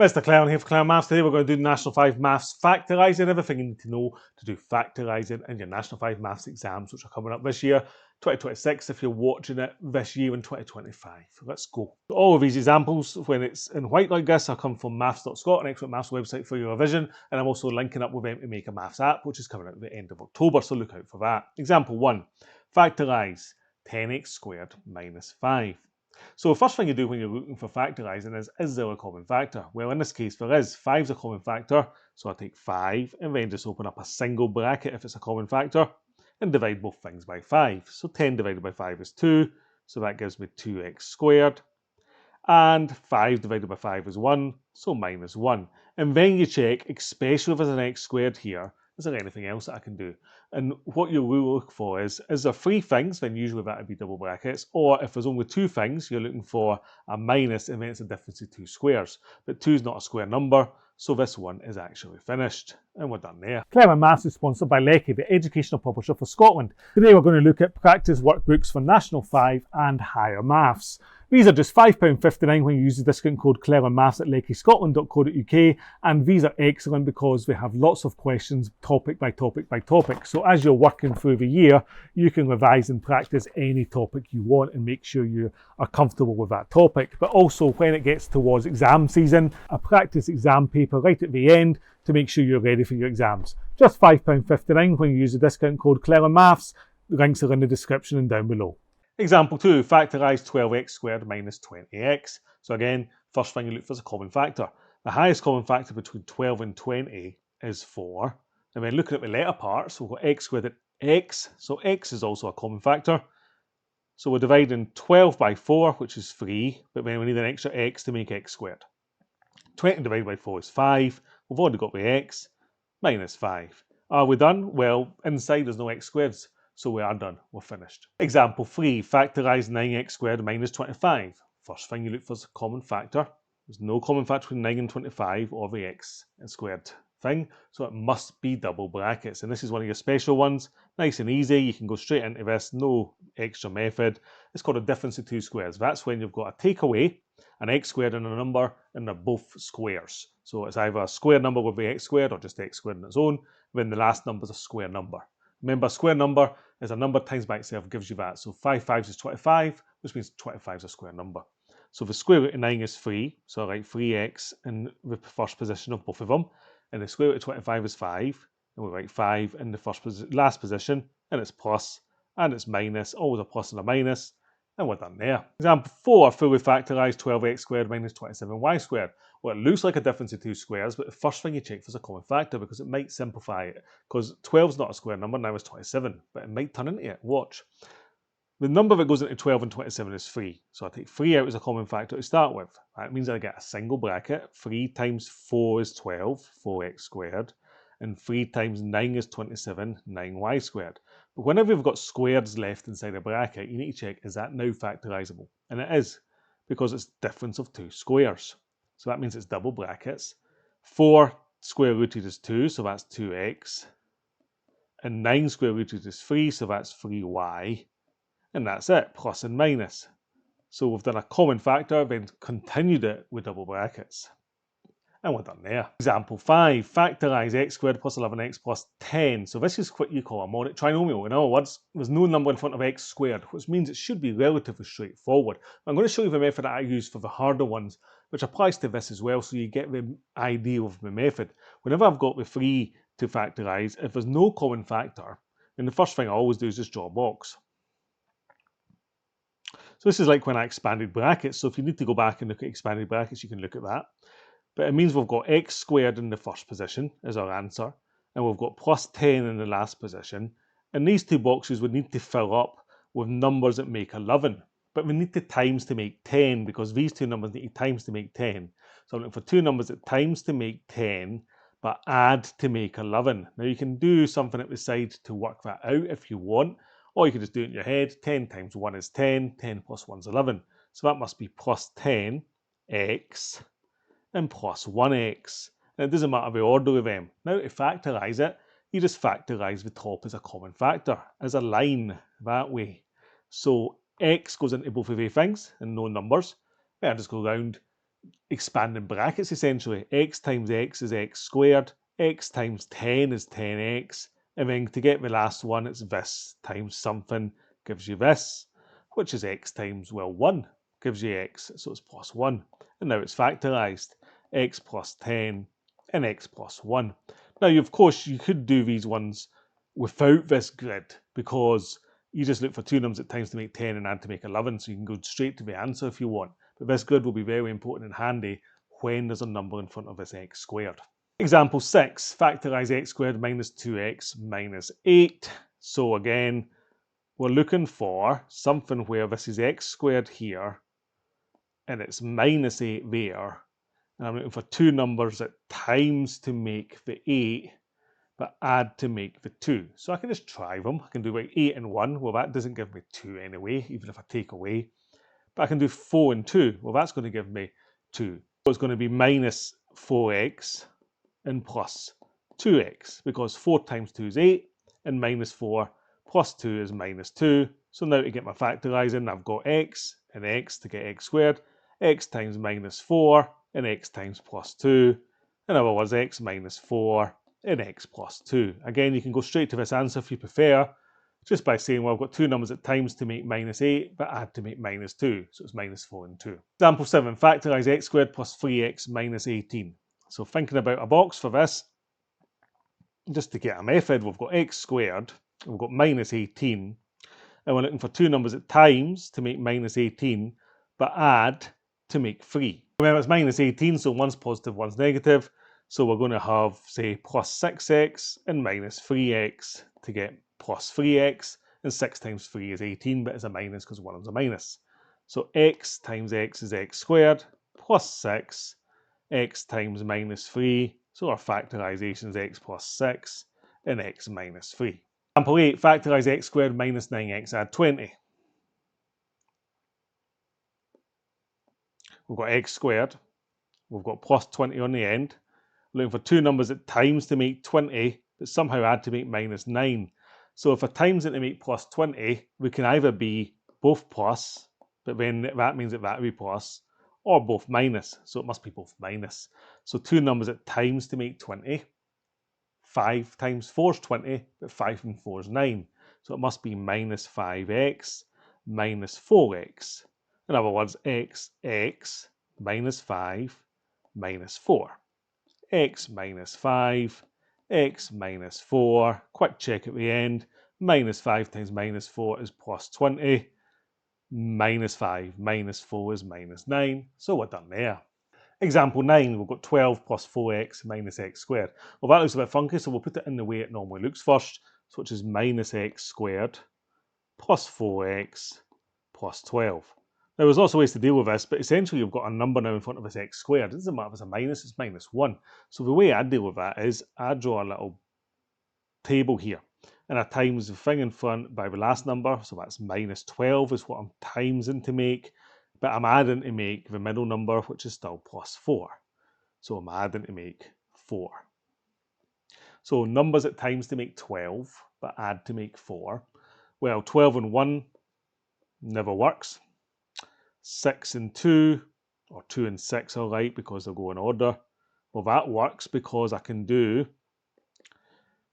Mr. Clelland here for Clelland Maths. Today we're going to do National 5 Maths Factorising, everything you need to know to do factorising in your National 5 Maths exams, which are coming up this year, 2026, if you're watching it this year in 2025. Let's go. All of these examples, when it's in white like this, will come from maths.scot, an excellent maths website for your revision, and I'm also linking up with them to make a maths app, which is coming out at the end of October, so look out for that. Example 1, factorise 10x squared minus 5. So the first thing you do when you're looking for factorising is there a common factor? Well, in this case, there is. 5 is a common factor, so I take 5 and then just open up a single bracket if it's a common factor and divide both things by 5. So 10 divided by 5 is 2, so that gives me 2x squared. And 5 divided by 5 is 1, so minus 1. And then you check, especially if there's an x squared here, is there anything else that I can do? And what you will look for is there 3 things, then usually that would be double brackets, or if there's only 2 things, you're looking for a minus, and then it's a difference of 2 squares. But 2 is not a square number, so this one is actually finished. And we're done there. Clelland Maths is sponsored by Lecky, the educational publisher for Scotland. Today we're going to look at practice workbooks for National 5 and Higher Maths. These are just £5.59 when you use the discount code ClellandMaths at leckyscotland.co.uk, and these are excellent because we have lots of questions topic by topic by topic. So as you're working through the year, you can revise and practice any topic you want and make sure you are comfortable with that topic. But also when it gets towards exam season, a practice exam paper right at the end to make sure you're ready for your exams. Just £5.59 when you use the discount code ClellandMaths. The links are in the description and down below. Example 2, factorise 12x squared minus 20x. So again, first thing you look for is a common factor. The highest common factor between 12 and 20 is 4. And then looking at the letter parts, we've got x squared at x. So x is also a common factor. So we're dividing 12 by 4, which is 3, but then we need an extra x to make x squared. 20 divided by 4 is 5. We've already got the x, minus 5. Are we done? Well, inside there's no x squareds. So we are done, we're finished. Example 3, factorise 9x squared minus 25. First thing you look for is a common factor. There's no common factor between 9 and 25 or the x squared thing, so it must be double brackets. And this is one of your special ones. Nice and easy, you can go straight into this, no extra method. It's called a difference of 2 squares. That's when you've got a takeaway, an x squared and a number, and they're both squares. So it's either a square number with the x squared or just x squared on its own, then the last number is a square number. Remember, a square number is a number times by itself gives you that. So 5 5s is 25, which means 25 is a square number. So the square root of 9 is 3, so I write 3x in the first position of both of them. And the square root of 25 is 5, and we write 5 in the last position, and it's plus, and it's minus, always a plus and a minus, and we're done there. Example 4, fully factorise 12x squared minus 27y squared. Well, it looks like a difference of 2 squares, but the first thing you check for is a common factor because it might simplify it. Because 12 is not a square number, now it's 27, but it might turn into it. Watch. The number that goes into 12 and 27 is 3. So I take 3 out as a common factor to start with. That means I get a single bracket. 3 times 4 is 12, 4x squared. And 3 times 9 is 27, 9y squared. But whenever you've got squares left inside a bracket, you need to check, is that now factorisable? And it is, because it's difference of 2 squares. So that means it's double brackets. 4 square rooted is 2, so that's 2x. And 9 square rooted is 3, so that's 3y. And that's it, plus and minus. So we've done a common factor, then continued it with double brackets. And we're done there. Example 5, factorise x squared plus 11x plus 10. So this is what you call a monic trinomial. In other words, there's no number in front of x squared, which means it should be relatively straightforward. I'm going to show you the method that I use for the harder ones, which applies to this as well, so you get the idea of the method. Whenever I've got the 3 to factorise, if there's no common factor, then the first thing I always do is just draw a box. So this is like when I expanded brackets. So if you need to go back and look at expanded brackets, you can look at that. But it means we've got x squared in the first position as our answer, and we've got plus 10 in the last position. And these two boxes would need to fill up with numbers that make 11. But we need to times to make 10 because these two numbers need to times to make 10. So I'm looking for two numbers that times to make 10, but add to make 11. Now you can do something at the side to work that out if you want, or you can just do it in your head. 10 times 1 is 10, 10 plus 1 is 11. So that must be plus 10x and plus 1x. And it doesn't matter the order of them. Now to factorise it, you just factorise the top as a common factor, as a line that way. So x goes into both of these things and no numbers. Then I just go round expanding brackets essentially. X times x is x squared, x times 10 is 10x, and then to get the last one, it's this times something gives you this, which is x times, well, 1 gives you x, so it's plus 1. And now it's factorised, x plus 10 and x plus 1. Now, of course, you could do these ones without this grid because you just look for two numbers at times to make 10 and add to make 11, so you can go straight to the answer if you want. But this grid will be very important and handy when there's a number in front of this x squared. Example 6, factorise x squared minus 2x minus 8. So again, we're looking for something where this is x squared here and it's minus 8 there. And I'm looking for two numbers at times to make the 8 but add to make the 2. So I can just try them. I can do like 8 and 1. Well, that doesn't give me 2 anyway, even if I take away. But I can do 4 and 2. Well, that's going to give me 2. So it's going to be minus 4x and plus 2x, because 4 times 2 is 8, and minus 4 plus 2 is minus 2. So now to get my factorising, I've got x and x to get x squared, x times minus 4 and x times plus 2. In other words, x minus 4 and x plus 2. Again, you can go straight to this answer if you prefer, just by saying, well, I've got two numbers at times to make minus 8, but add to make minus 2. So it's minus 4 and 2. Example 7, factorise x squared plus 3x minus 18. So thinking about a box for this, just to get a method, we've got x squared, we've got minus 18, and we're looking for two numbers at times to make minus 18, but add to make 3. Remember, it's minus 18, so one's positive, one's negative. So we're going to have, say, plus 6x and minus 3x to get plus 3x, and 6 times 3 is 18, but it's a minus because one of them's a minus. So x times x is x squared plus 6, x times minus 3, so our factorisation is x plus 6, and x minus 3. Example 8, factorise x squared minus 9x, add 20. We've got x squared, we've got plus 20 on the end, looking for two numbers at times to make 20, but somehow add to make minus 9. So if I times it to make plus 20, we can either be both plus, but then that means that will be plus, or both minus, so it must be both minus. So two numbers at times to make 20. 5 times 4 is 20, but 5 and 4 is 9. So it must be minus 5x minus 4x. In other words, x minus 5 minus 4. X minus 5, x minus 4, quick check at the end, minus 5 times minus 4 is plus 20, minus 5 minus 4 is minus 9, so we're done there. Example 9, we've got 12 plus 4x minus x squared. Well, that looks a bit funky, so we'll put it in the way it normally looks first, so which is minus x squared plus 4x plus 12. Now, there's lots of ways to deal with this, but essentially you've got a number now in front of this x squared. It doesn't matter if it's a minus, it's minus 1. So the way I deal with that is I draw a little table here, and I times the thing in front by the last number, so that's minus 12 is what I'm timesing to make, but I'm adding to make the middle number, which is still plus 4. So I'm adding to make 4. So numbers at times to make 12, but add to make 4. Well, 12 and 1 never works. 6 and 2, or 2 and 6 are right because they'll go in order. Well, that works because I can do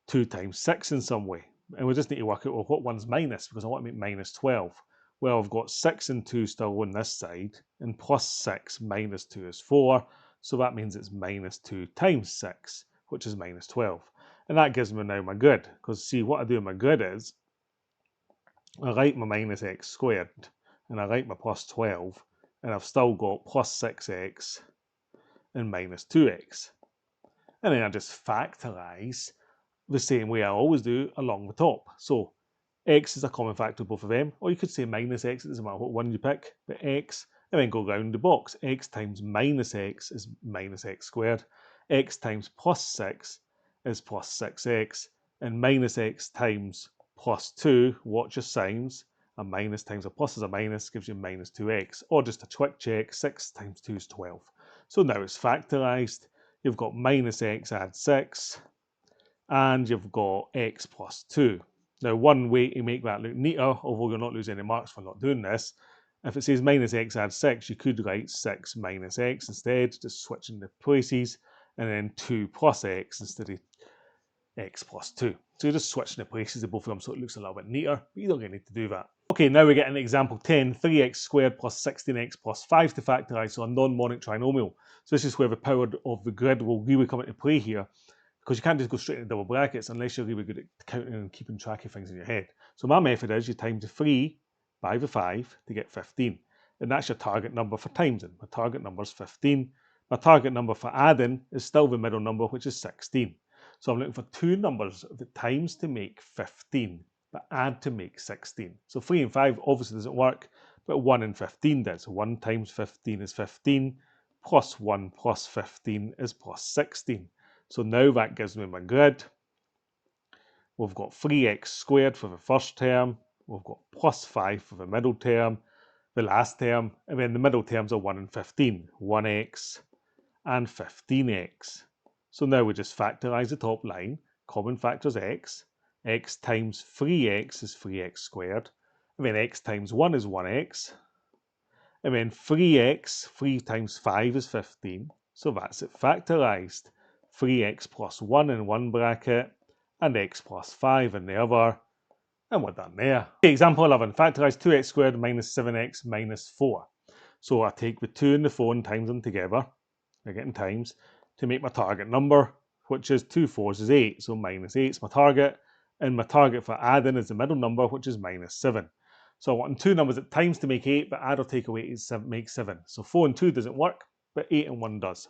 2 times 6 in some way. And we just need to work out, well, what one's minus, because I want to make minus 12. Well, I've got 6 and 2 still on this side, and plus 6 minus 2 is 4, so that means it's minus 2 times 6, which is minus 12. And that gives me now my grid, because see, what I do in my grid is, I write my minus x squared, and I write my plus 12, and I've still got plus 6x and minus 2x. And then I just factorise the same way I always do along the top. So x is a common factor of both of them, or you could say minus x, it doesn't matter what one you pick, but x, and then go round the box. X times minus x is minus x squared, x times plus 6 is plus 6x, and minus x times plus 2, watch your signs, a minus times a plus is a minus, gives you minus 2x, or just a quick check, 6 times 2 is 12. So now it's factorised, you've got minus x add 6, and you've got x plus 2. Now, one way to make that look neater, although you'll not lose any marks for not doing this, If it says minus x add 6, you could write 6 minus x instead, just switching the places, and then 2 plus x instead of x plus 2. So you're just switching the places of both of them so it looks a little bit neater, but you don't really need to do that. Okay, now we get an example 10, 3x squared plus 16x plus 5 to factorise, so a non-monic trinomial. So this is where the power of the grid will really come into play here, because you can't just go straight into double brackets unless you're really good at counting and keeping track of things in your head. So my method is you times the 3 by the 5 to get 15. And that's your target number for timesing. My target number is 15. My target number for adding is still the middle number, which is 16. So I'm looking for two numbers that times to make 15, but add to make 16. So 3 and 5 obviously doesn't work, but 1 and 15 does. 1 times 15 is 15, plus 1 plus 15 is plus 16. So now that gives me my grid. We've got 3x squared for the first term. We've got plus 5 for the middle term, the last term, and then the middle terms are 1 and 15. 1x and 15x. So now we just factorise the top line. Common factor is x. X times 3x is 3x squared. And then x times 1 is 1x. And then 3x, 3 times 5 is 15. So that's it factorised. 3x plus 1 in one bracket and x plus 5 in the other. And we're done there. Okay, example 11. Factorise 2x squared minus 7x minus 4. So I take the 2 and the 4 and times them together. We're getting times to make my target number, which is 2 4s is 8. So minus 8 is my target. And my target for adding is the middle number, which is minus 7. So I want two numbers at times to make 8, but add or take away is make 7. So 4 and 2 doesn't work, but 8 and 1 does.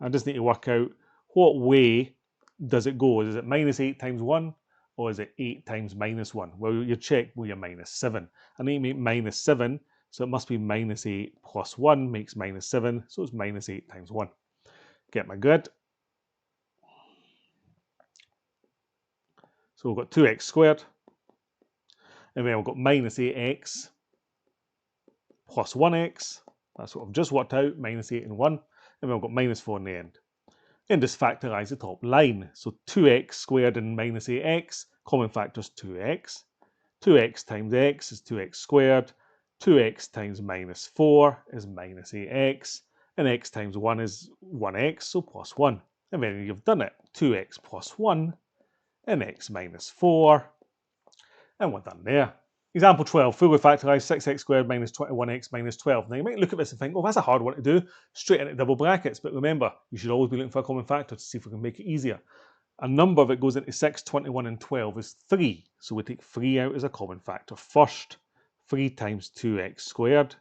I just need to work out what way does it go. Is it minus 8 times 1? Or is it 8 times minus 1? Well, you check where you're minus 7. I need to make minus 7, so it must be minus 8 plus 1 makes minus 7, so it's minus 8 times 1. Get my grid. So we've got 2x squared, and then we've got minus 8x plus 1x. That's what I've just worked out, minus 8 and 1. And then we've got minus 4 in the end. And just factorise the top line. So 2x squared and minus 8x, common factor is 2x. 2x times x is 2x squared. 2x times minus 4 is minus 8x. And x times 1 is 1x, so plus 1. And then you've done it. 2x plus 1 and x minus 4. And we're done there. Example 12, fully factorise 6x squared minus 21x minus 12. Now you might look at this and think, well, that's a hard one to do, straight into double brackets. But remember, you should always be looking for a common factor to see if we can make it easier. A number that goes into 6, 21 and 12 is 3. So we take 3 out as a common factor first. 3 times 2x squared.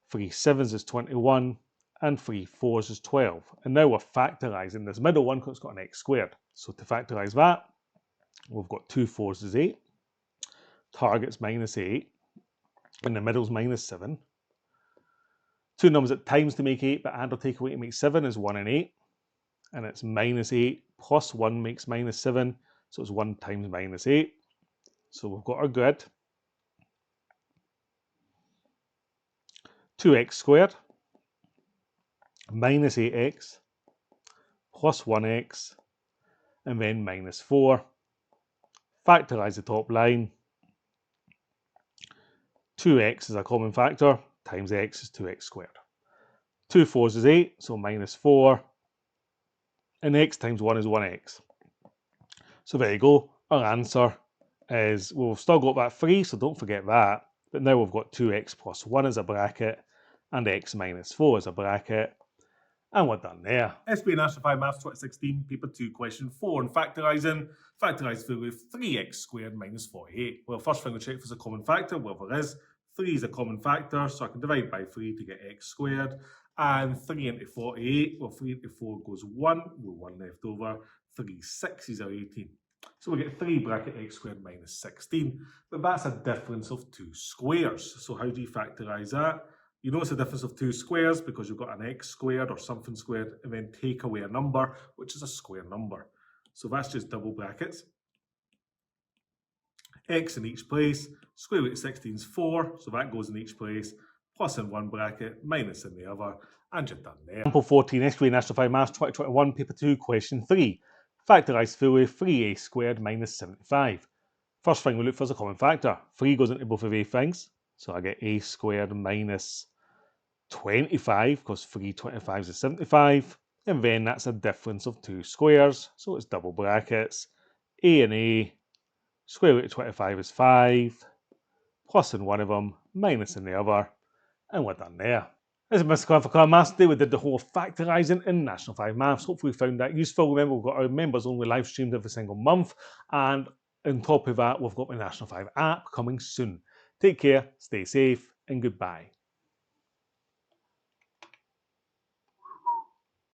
3 7s is 21. And 3 4s is 12. And now we're factorising this middle one because it's got an x squared. So to factorise that, we've got 2 4s is 8. Target's minus 8, and the middle's minus 7. Two numbers at times to make 8, but add or take away to make 7 is 1 and 8. And it's minus 8 plus 1 makes minus 7, so it's 1 times minus 8. So we've got our grid. 2x squared minus 8x plus 1x, and then minus 4. Factorise the top line. 2x is a common factor, times x is 2x squared. 2 4s is 8, so minus 4. And x times 1 is 1x. So there you go. Our answer is, well, we've still got that 3, so don't forget that. But now we've got 2x plus 1 as a bracket, and x minus 4 as a bracket. And we're done there. SB National 5 Maths 2016, Paper 2, Question 4. And factorising. Factorise fully with 3x squared minus 48. Well, first thing we check if there's a common factor. Well, there is. 3 is a common factor, so I can divide by 3 to get x squared. And 3 into 48, well, 3 into 4 goes 1. Well, 1 left over. 3 6s are 18. So we get 3 bracket x squared minus 16. But that's a difference of 2 squares. So how do you factorise that? You know it's a difference of 2 squares because you've got an x squared or something squared, and then take away a number, which is a square number. So that's just double brackets. X in each place, square root of 16 is 4, so that goes in each place, plus in one bracket, minus in the other, and you're done there. Example 14, SQA National 5 Maths 2021, Paper 2, Question 3. Factorise fully 3a squared minus 75. First thing we look for is a common factor. 3 goes into both of a things, So I get a squared minus 25, because 3 25s is 75. And then that's a difference of two squares. So it's double brackets. A and A, square root of 25 is 5, plus in one of them, minus in the other. And we're done there. This is Mr. Clelland for Clelland Maths Day. We did the whole of factorising in National 5 Maths. Hopefully you found that useful. Remember, we've got our members only live streams every single month. And on top of that, we've got the National 5 app coming soon. Take care, stay safe, and goodbye.